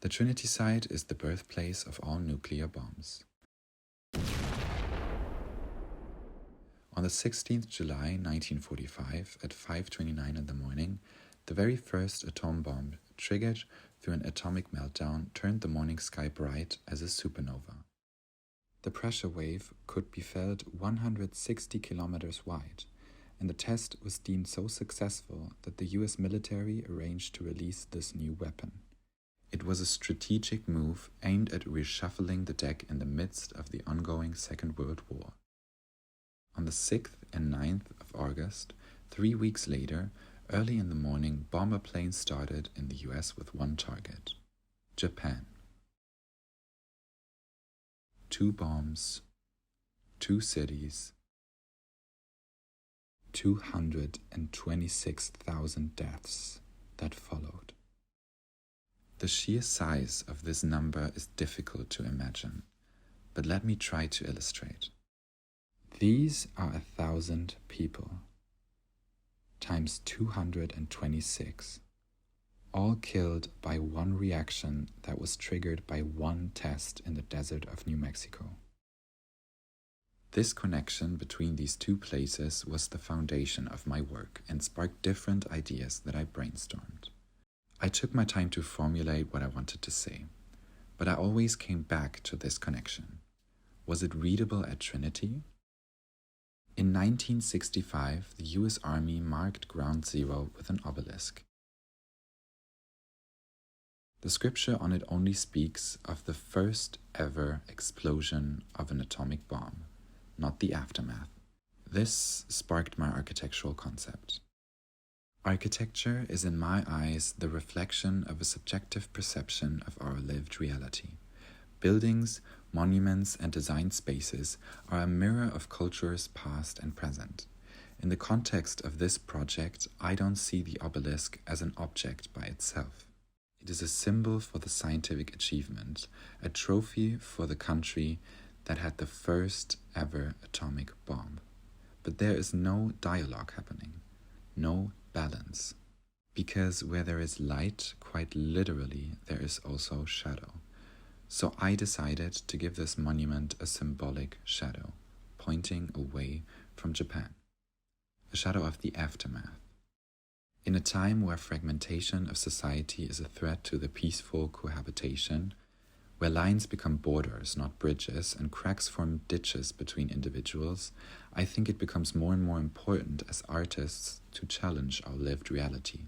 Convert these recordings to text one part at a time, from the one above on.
The Trinity site is the birthplace of all nuclear bombs. On the 16th July 1945 at 5:29 in the morning, the very first atom bomb, triggered through an atomic meltdown, turned the morning sky bright as a supernova. The pressure wave could be felt 160 kilometers wide, and the test was deemed so successful that the US military arranged to release this new weapon. It was a strategic move aimed at reshuffling the deck in the midst of the ongoing Second World War. On the 6th and 9th of August, 3 weeks later, early in the morning, bomber planes started in the US with one target: Japan. 2 bombs, 2 cities, 226,000 deaths that followed. The sheer size of this number is difficult to imagine, but let me try to illustrate. These are 1,000 people, times 226, all killed by one reaction that was triggered by one test in the desert of New Mexico. This connection between these two places was the foundation of my work and sparked different ideas that I brainstormed. I took my time to formulate what I wanted to say, but I always came back to this connection. Was it readable at Trinity? In 1965, the US Army marked Ground Zero with an obelisk. The scripture on it only speaks of the first ever explosion of an atomic bomb, not the aftermath. This sparked my architectural concept. Architecture is, in my eyes, the reflection of a subjective perception of our lived reality. Buildings, monuments, and design spaces are a mirror of cultures past and present. In the context of this project, I don't see the obelisk as an object by itself. It is a symbol for the scientific achievement, a trophy for the country that had the first ever atomic bomb. But there is no dialogue happening, no balance. Because where there is light, quite literally, there is also shadow. So I decided to give this monument a symbolic shadow, pointing away from Japan. A shadow of the aftermath. In a time where fragmentation of society is a threat to the peaceful cohabitation, where lines become borders, not bridges, and cracks form ditches between individuals, I think it becomes more and more important as artists to challenge our lived reality,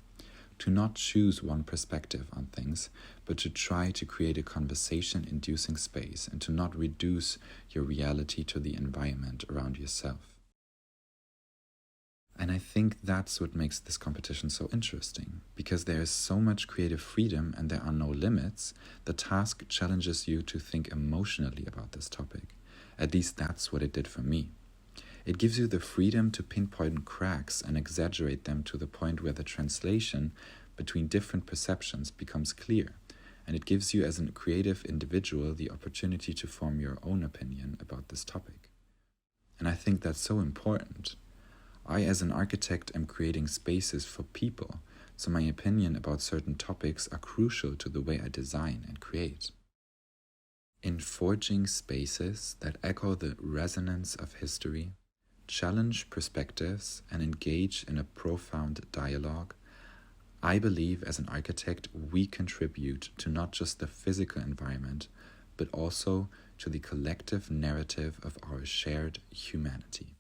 to not choose one perspective on things, but to try to create a conversation-inducing space and to not reduce your reality to the environment around yourself. And I think that's what makes this competition so interesting. Because there is so much creative freedom and there are no limits, the task challenges you to think emotionally about this topic. At least that's what it did for me. It gives you the freedom to pinpoint cracks and exaggerate them to the point where the translation between different perceptions becomes clear. And it gives you as a creative individual the opportunity to form your own opinion about this topic. And I think that's so important. I, as an architect, am creating spaces for people, so my opinion about certain topics are crucial to the way I design and create. In forging spaces that echo the resonance of history, challenge perspectives, and engage in a profound dialogue, I believe as an architect we contribute to not just the physical environment, but also to the collective narrative of our shared humanity.